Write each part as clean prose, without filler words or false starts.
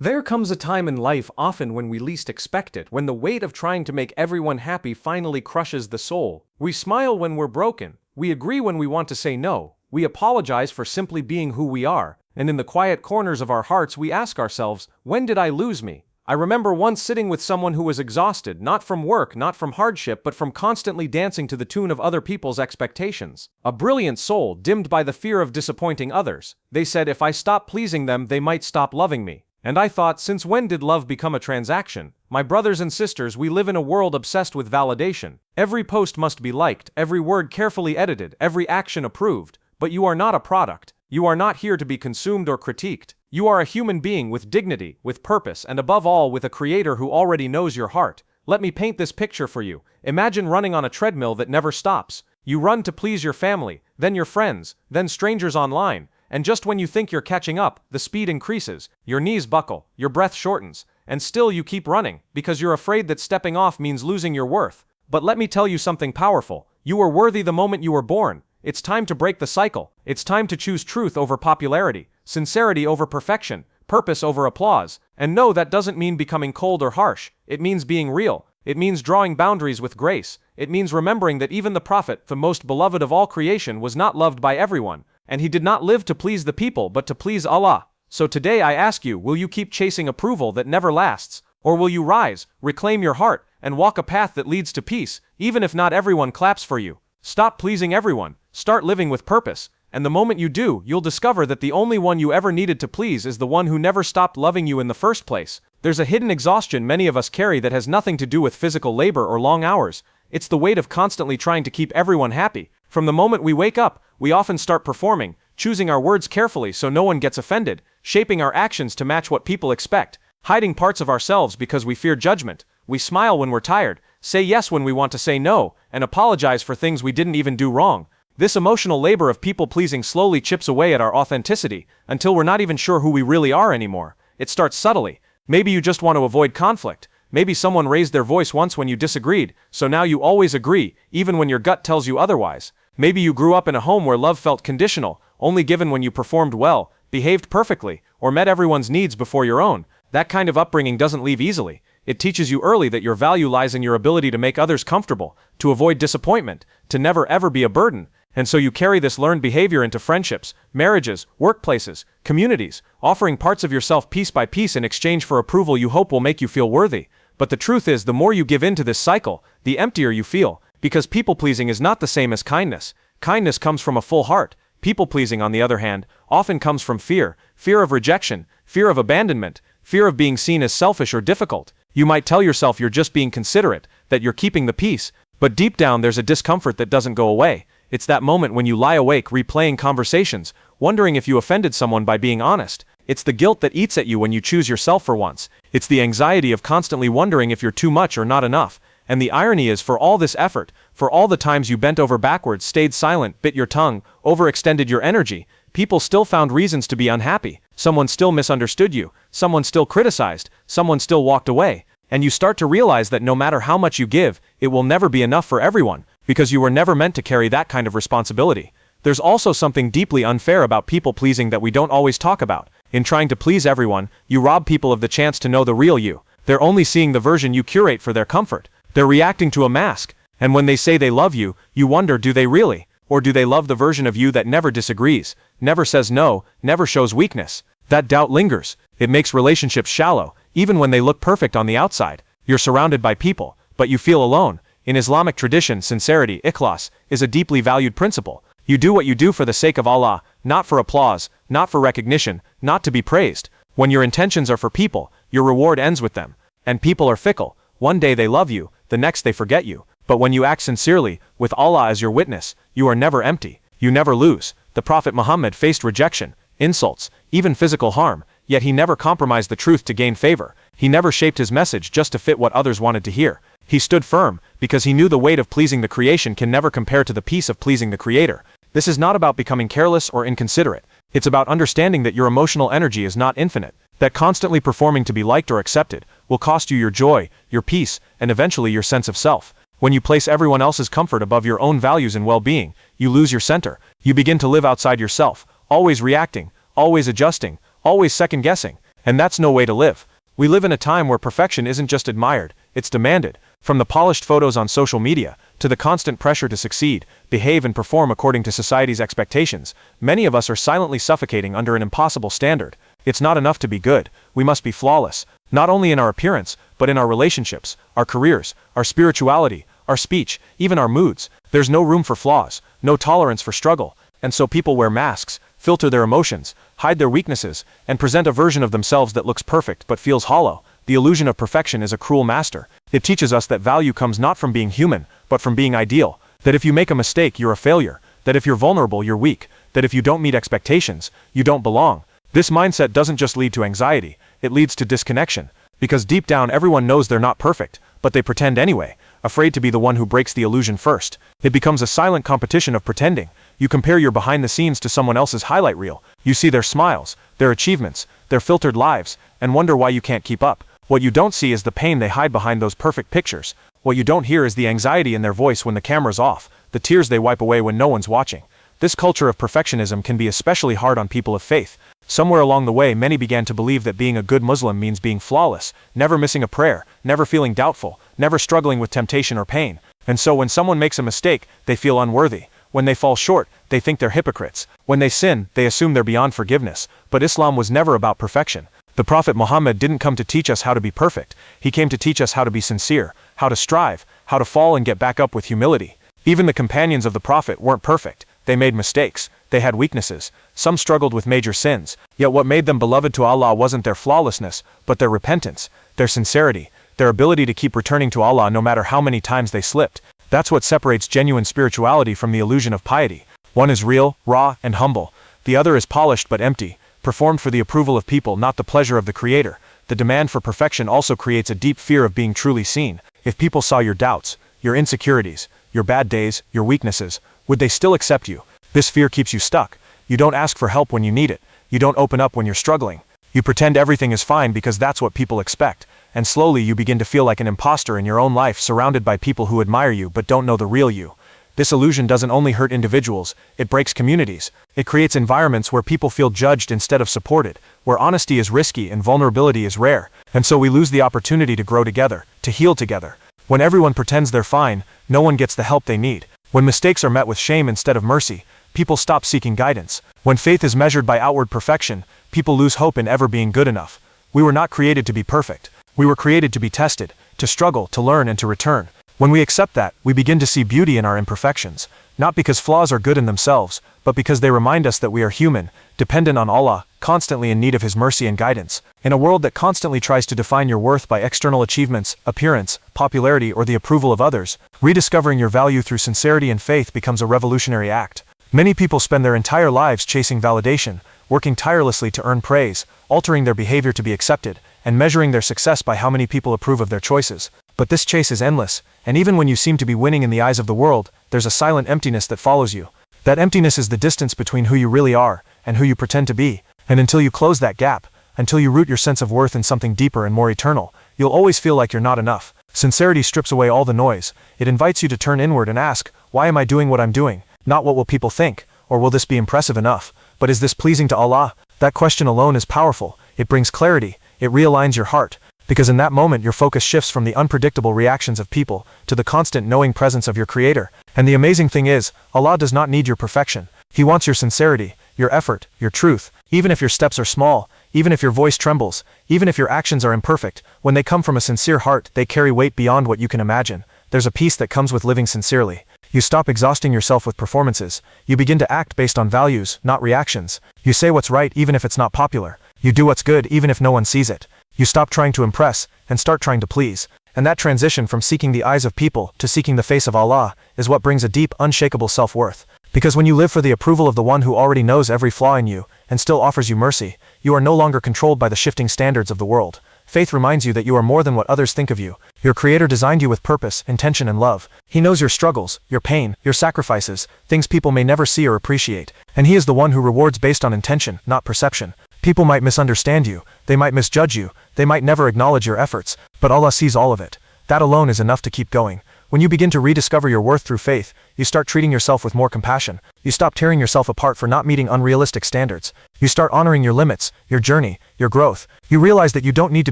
There comes a time in life, often when we least expect it, when the weight of trying to make everyone happy finally crushes the soul. We smile when we're broken, we agree when we want to say no, we apologize for simply being who we are, and in the quiet corners of our hearts we ask ourselves, when did I lose me? I remember once sitting with someone who was exhausted, not from work, not from hardship, but from constantly dancing to the tune of other people's expectations. A brilliant soul, dimmed by the fear of disappointing others. They said if I stop pleasing them, they might stop loving me. And I thought, since when did love become a transaction? My brothers and sisters, we live in a world obsessed with validation. Every post must be liked, every word carefully edited, every action approved. But you are not a product. You are not here to be consumed or critiqued. You are a human being with dignity, with purpose, and above all with a creator who already knows your heart. Let me paint this picture for you. Imagine running on a treadmill that never stops. You run to please your family, then your friends, then strangers online. And just when you think you're catching up, the speed increases, your knees buckle, your breath shortens, and still you keep running, because you're afraid that stepping off means losing your worth. But let me tell you something powerful. You were worthy the moment you were born. It's time to break the cycle. It's time to choose truth over popularity, sincerity over perfection, purpose over applause. And no, that doesn't mean becoming cold or harsh. It means being real. It means drawing boundaries with grace. It means remembering that even the prophet, the most beloved of all creation, was not loved by everyone. And he did not live to please the people but to please Allah. So today I ask you, will you keep chasing approval that never lasts? Or will you rise, reclaim your heart, and walk a path that leads to peace, even if not everyone claps for you? Stop pleasing everyone, start living with purpose, and the moment you do, you'll discover that the only one you ever needed to please is the one who never stopped loving you in the first place. There's a hidden exhaustion many of us carry that has nothing to do with physical labor or long hours. It's the weight of constantly trying to keep everyone happy. From the moment we wake up, we often start performing, choosing our words carefully so no one gets offended, shaping our actions to match what people expect, hiding parts of ourselves because we fear judgment. We smile when we're tired, say yes when we want to say no, and apologize for things we didn't even do wrong. This emotional labor of people-pleasing slowly chips away at our authenticity, until we're not even sure who we really are anymore. It starts subtly. Maybe you just want to avoid conflict. Maybe someone raised their voice once when you disagreed, so now you always agree, even when your gut tells you otherwise. Maybe you grew up in a home where love felt conditional, only given when you performed well, behaved perfectly, or met everyone's needs before your own. That kind of upbringing doesn't leave easily. It teaches you early that your value lies in your ability to make others comfortable, to avoid disappointment, to never ever be a burden. And so you carry this learned behavior into friendships, marriages, workplaces, communities, offering parts of yourself piece by piece in exchange for approval you hope will make you feel worthy. But the truth is, the more you give into this cycle, the emptier you feel, because people-pleasing is not the same as kindness. Kindness comes from a full heart. People-pleasing, on the other hand, often comes from fear, fear of rejection, fear of abandonment, fear of being seen as selfish or difficult. You might tell yourself you're just being considerate, that you're keeping the peace, but deep down there's a discomfort that doesn't go away. It's that moment when you lie awake replaying conversations, wondering if you offended someone by being honest. It's the guilt that eats at you when you choose yourself for once. It's the anxiety of constantly wondering if you're too much or not enough. And the irony is, for all this effort, for all the times you bent over backwards, stayed silent, bit your tongue, overextended your energy, people still found reasons to be unhappy. Someone still misunderstood you, someone still criticized, someone still walked away. And you start to realize that no matter how much you give, it will never be enough for everyone, because you were never meant to carry that kind of responsibility. There's also something deeply unfair about people-pleasing that we don't always talk about. In trying to please everyone, you rob people of the chance to know the real you. They're only seeing the version you curate for their comfort. They're reacting to a mask, and when they say they love you, you wonder, do they really? Or do they love the version of you that never disagrees, never says no, never shows weakness? That doubt lingers. It makes relationships shallow, even when they look perfect on the outside. You're surrounded by people, but you feel alone. In Islamic tradition, sincerity, ikhlas, is a deeply valued principle. You do what you do for the sake of Allah, not for applause, not for recognition, not to be praised. When your intentions are for people, your reward ends with them. And people are fickle. One day they love you, the next they forget you. But when you act sincerely, with Allah as your witness, you are never empty. You never lose. The Prophet Muhammad faced rejection, insults, even physical harm, yet he never compromised the truth to gain favor. He never shaped his message just to fit what others wanted to hear. He stood firm, because he knew the weight of pleasing the creation can never compare to the peace of pleasing the Creator. This is not about becoming careless or inconsiderate. It's about understanding that your emotional energy is not infinite, that constantly performing to be liked or accepted will cost you your joy, your peace, and eventually your sense of self. When you place everyone else's comfort above your own values and well-being, you lose your center. You begin to live outside yourself, always reacting, always adjusting, always second-guessing. And that's no way to live. We live in a time where perfection isn't just admired, it's demanded. From the polished photos on social media, to the constant pressure to succeed, behave and perform according to society's expectations, many of us are silently suffocating under an impossible standard. It's not enough to be good, we must be flawless, not only in our appearance, but in our relationships, our careers, our spirituality, our speech, even our moods. There's no room for flaws, no tolerance for struggle, and so people wear masks, filter their emotions, hide their weaknesses, and present a version of themselves that looks perfect but feels hollow. The illusion of perfection is a cruel master. It teaches us that value comes not from being human, but from being ideal. That if you make a mistake, you're a failure. That if you're vulnerable, you're weak. That if you don't meet expectations, you don't belong. This mindset doesn't just lead to anxiety, it leads to disconnection. Because deep down everyone knows they're not perfect, but they pretend anyway, afraid to be the one who breaks the illusion first. It becomes a silent competition of pretending. You compare your behind the scenes to someone else's highlight reel. You see their smiles, their achievements, their filtered lives, and wonder why you can't keep up. What you don't see is the pain they hide behind those perfect pictures. What you don't hear is the anxiety in their voice when the camera's off, the tears they wipe away when no one's watching. This culture of perfectionism can be especially hard on people of faith. Somewhere along the way, many began to believe that being a good Muslim means being flawless, never missing a prayer, never feeling doubtful, never struggling with temptation or pain. And so when someone makes a mistake, they feel unworthy. When they fall short, they think they're hypocrites. When they sin, they assume they're beyond forgiveness. But Islam was never about perfection. The Prophet Muhammad didn't come to teach us how to be perfect. He came to teach us how to be sincere, how to strive, how to fall and get back up with humility. Even the companions of the Prophet weren't perfect. They made mistakes. They had weaknesses. Some struggled with major sins. Yet what made them beloved to Allah wasn't their flawlessness, but their repentance, their sincerity, their ability to keep returning to Allah no matter how many times they slipped. That's what separates genuine spirituality from the illusion of piety. One is real, raw, and humble. The other is polished but empty, performed for the approval of people, not the pleasure of the Creator. The demand for perfection also creates a deep fear of being truly seen. If people saw your doubts, your insecurities, your bad days, your weaknesses, would they still accept you? This fear keeps you stuck. You don't ask for help when you need it. You don't open up when you're struggling. You pretend everything is fine because that's what people expect. And slowly you begin to feel like an imposter in your own life, surrounded by people who admire you but don't know the real you. This illusion doesn't only hurt individuals, it breaks communities. It creates environments where people feel judged instead of supported, where honesty is risky and vulnerability is rare. And so we lose the opportunity to grow together, to heal together. When everyone pretends they're fine, no one gets the help they need. When mistakes are met with shame instead of mercy, people stop seeking guidance. When faith is measured by outward perfection, people lose hope in ever being good enough. We were not created to be perfect. We were created to be tested, to struggle, to learn, and to return. When we accept that, we begin to see beauty in our imperfections, not because flaws are good in themselves, but because they remind us that we are human, dependent on Allah, constantly in need of His mercy and guidance. In a world that constantly tries to define your worth by external achievements, appearance, popularity, or the approval of others, rediscovering your value through sincerity and faith becomes a revolutionary act. Many people spend their entire lives chasing validation, working tirelessly to earn praise, altering their behavior to be accepted, and measuring their success by how many people approve of their choices. But this chase is endless, and even when you seem to be winning in the eyes of the world, there's a silent emptiness that follows you. That emptiness is the distance between who you really are and who you pretend to be. And until you close that gap, until you root your sense of worth in something deeper and more eternal, you'll always feel like you're not enough. Sincerity strips away all the noise. It invites you to turn inward and ask, why am I doing what I'm doing? Not what will people think, or will this be impressive enough, but is this pleasing to Allah? That question alone is powerful. It brings clarity. It realigns your heart. Because in that moment your focus shifts from the unpredictable reactions of people to the constant knowing presence of your Creator. And the amazing thing is, Allah does not need your perfection. He wants your sincerity, your effort, your truth. Even if your steps are small, even if your voice trembles, even if your actions are imperfect, when they come from a sincere heart, they carry weight beyond what you can imagine. There's a peace that comes with living sincerely. You stop exhausting yourself with performances. You begin to act based on values, not reactions. You say what's right even if it's not popular. You do what's good even if no one sees it. You stop trying to impress and start trying to please. And that transition from seeking the eyes of people to seeking the face of Allah is what brings a deep, unshakable self-worth. Because when you live for the approval of the one who already knows every flaw in you and still offers you mercy, you are no longer controlled by the shifting standards of the world. Faith reminds you that you are more than what others think of you. Your Creator designed you with purpose, intention, and love. He knows your struggles, your pain, your sacrifices, things people may never see or appreciate. And He is the one who rewards based on intention, not perception. People might misunderstand you, they might misjudge you, they might never acknowledge your efforts, but Allah sees all of it. That alone is enough to keep going. When you begin to rediscover your worth through faith, you start treating yourself with more compassion. You stop tearing yourself apart for not meeting unrealistic standards. You start honoring your limits, your journey, your growth. You realize that you don't need to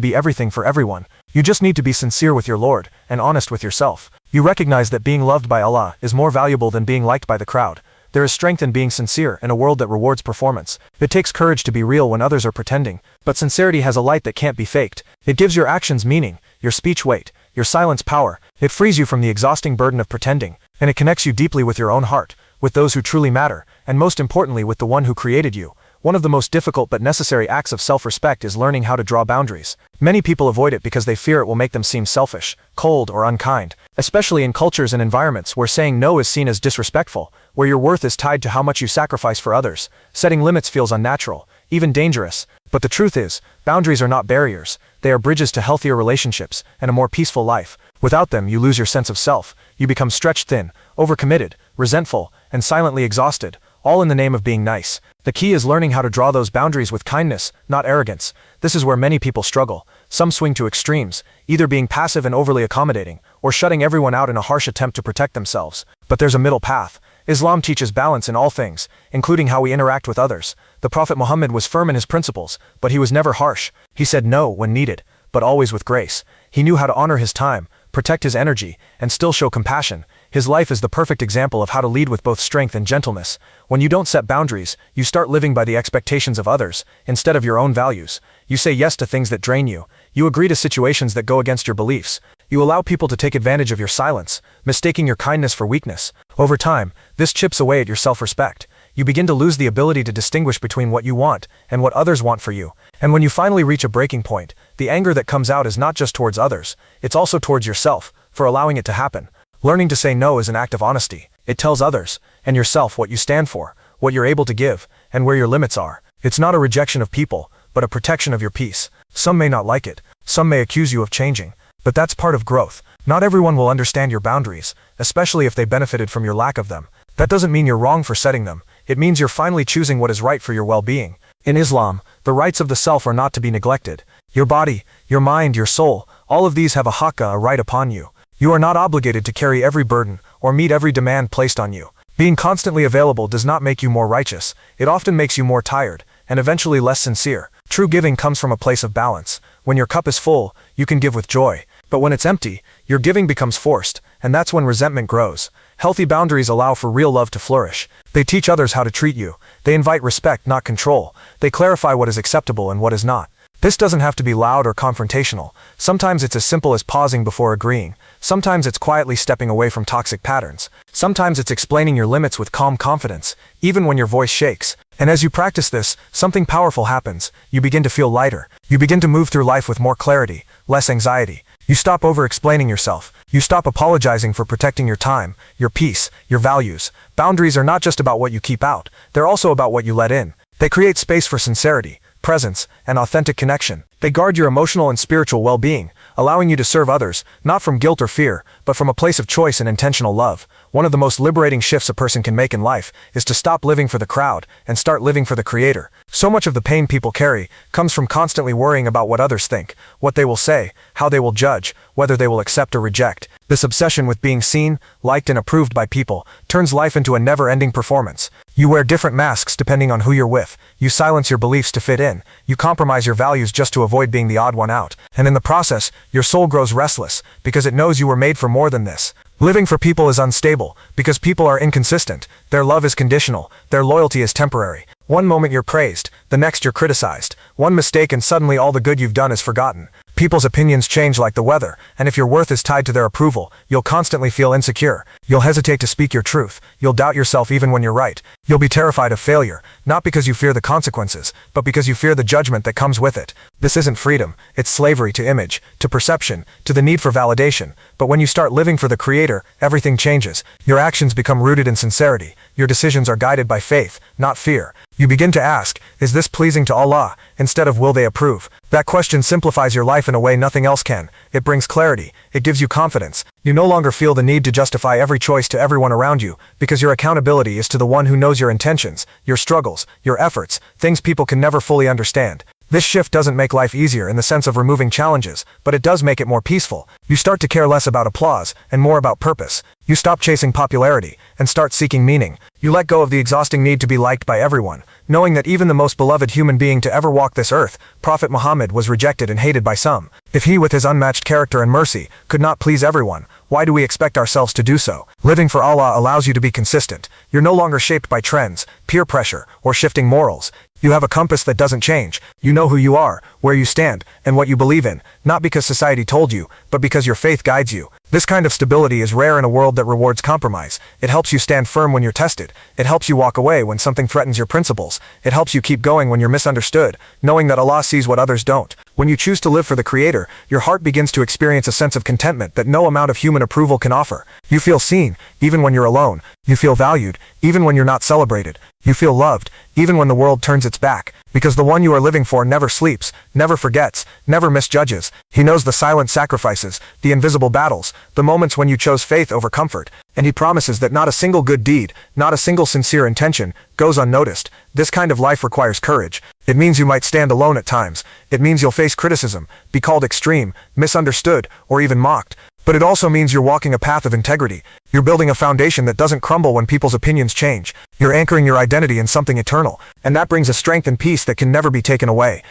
be everything for everyone. You just need to be sincere with your Lord and honest with yourself. You recognize that being loved by Allah is more valuable than being liked by the crowd. There is strength in being sincere in a world that rewards performance. It takes courage to be real when others are pretending, but sincerity has a light that can't be faked. It gives your actions meaning, your speech weight, your silence power. It frees you from the exhausting burden of pretending, and it connects you deeply with your own heart, with those who truly matter, and most importantly with the one who created you. One of the most difficult but necessary acts of self-respect is learning how to draw boundaries. Many people avoid it because they fear it will make them seem selfish, cold, or unkind, especially in cultures and environments where saying no is seen as disrespectful, where your worth is tied to how much you sacrifice for others. Setting limits feels unnatural, even dangerous. But the truth is, boundaries are not barriers. They are bridges to healthier relationships and a more peaceful life. Without them, you lose your sense of self. You become stretched thin, overcommitted, resentful, and silently exhausted, all in the name of being nice. The key is learning how to draw those boundaries with kindness, not arrogance. This is where many people struggle. Some swing to extremes, either being passive and overly accommodating, or shutting everyone out in a harsh attempt to protect themselves. But there's a middle path. Islam teaches balance in all things, including how we interact with others. The Prophet Muhammad was firm in his principles, but he was never harsh. He said no when needed, but always with grace. He knew how to honor his time, protect his energy, and still show compassion. His life is the perfect example of how to lead with both strength and gentleness. When you don't set boundaries, you start living by the expectations of others, instead of your own values. You say yes to things that drain you. You agree to situations that go against your beliefs. You allow people to take advantage of your silence, mistaking your kindness for weakness. Over time, this chips away at your self-respect. You begin to lose the ability to distinguish between what you want and what others want for you. And when you finally reach a breaking point, the anger that comes out is not just towards others, it's also towards yourself, for allowing it to happen. Learning to say no is an act of honesty. It tells others, and yourself, what you stand for, what you're able to give, and where your limits are. It's not a rejection of people, but a protection of your peace. Some may not like it, some may accuse you of changing, but that's part of growth. Not everyone will understand your boundaries, especially if they benefited from your lack of them. That doesn't mean you're wrong for setting them. It means you're finally choosing what is right for your well-being. In Islam, the rights of the self are not to be neglected. Your body, your mind, your soul, all of these have a haqqa, a right upon you. You are not obligated to carry every burden or meet every demand placed on you. Being constantly available does not make you more righteous. It often makes you more tired, and eventually less sincere. True giving comes from a place of balance. When your cup is full, you can give with joy. But when it's empty, your giving becomes forced, and that's when resentment grows. Healthy boundaries allow for real love to flourish. They teach others how to treat you. They invite respect, not control. They clarify what is acceptable and what is not. This doesn't have to be loud or confrontational. Sometimes it's as simple as pausing before agreeing. Sometimes it's quietly stepping away from toxic patterns. Sometimes it's explaining your limits with calm confidence, even when your voice shakes. And as you practice this, something powerful happens. You begin to feel lighter. You begin to move through life with more clarity, less anxiety. You stop over-explaining yourself. You stop apologizing for protecting your time, your peace, your values. Boundaries are not just about what you keep out. They're also about what you let in. They create space for sincerity, presence, and authentic connection. They guard your emotional and spiritual well-being, allowing you to serve others, not from guilt or fear, but from a place of choice and intentional love. One of the most liberating shifts a person can make in life is to stop living for the crowd and start living for the Creator. So much of the pain people carry comes from constantly worrying about what others think, what they will say, how they will judge, whether they will accept or reject. This obsession with being seen, liked, and approved by people turns life into a never-ending performance. You wear different masks depending on who you're with. You silence your beliefs to fit in. You compromise your values just to avoid being the odd one out. And in the process, your soul grows restless because it knows you were made for more than this. Living for people is unstable because people are inconsistent. Their love is conditional. Their loyalty is temporary. One moment you're praised, the next you're criticized. One mistake and suddenly all the good you've done is forgotten. People's opinions change like the weather, and if your worth is tied to their approval, you'll constantly feel insecure. You'll hesitate to speak your truth. You'll doubt yourself even when you're right. You'll be terrified of failure, not because you fear the consequences, but because you fear the judgment that comes with it. This isn't freedom. It's slavery to image, to perception, to the need for validation. But when you start living for the Creator, everything changes. Your actions become rooted in sincerity. Your decisions are guided by faith, not fear. You begin to ask, is this pleasing to Allah, instead of will they approve? That question simplifies your life in a way nothing else can. It brings clarity. It gives you confidence. You no longer feel the need to justify every choice to everyone around you, because your accountability is to the one who knows your intentions, your struggles, your efforts, things people can never fully understand. This shift doesn't make life easier in the sense of removing challenges, but it does make it more peaceful. You start to care less about applause and more about purpose. You stop chasing popularity and start seeking meaning. You let go of the exhausting need to be liked by everyone, knowing that even the most beloved human being to ever walk this earth, Prophet Muhammad, was rejected and hated by some. If he, with his unmatched character and mercy, could not please everyone, why do we expect ourselves to do so? Living for Allah allows you to be consistent. You're no longer shaped by trends, peer pressure, or shifting morals. You have a compass that doesn't change. You know who you are, where you stand, and what you believe in, not because society told you, but because your faith guides you. This kind of stability is rare in a world that rewards compromise. It helps you stand firm when you're tested. It helps you walk away when something threatens your principles. It helps you keep going when you're misunderstood, knowing that Allah sees what others don't. When you choose to live for the Creator, your heart begins to experience a sense of contentment that no amount of human approval can offer. You feel seen, even when you're alone. You feel valued, even when you're not celebrated. You feel loved, even when the world turns its back. Because the one you are living for never sleeps, never forgets, never misjudges. He knows the silent sacrifices, the invisible battles, the moments when you chose faith over comfort. And he promises that not a single good deed, not a single sincere intention, goes unnoticed. This kind of life requires courage. It means you might stand alone at times. It means you'll face criticism, be called extreme, misunderstood, or even mocked. But it also means you're walking a path of integrity. You're building a foundation that doesn't crumble when people's opinions change. You're anchoring your identity in something eternal. And that brings a strength and peace that can never be taken away.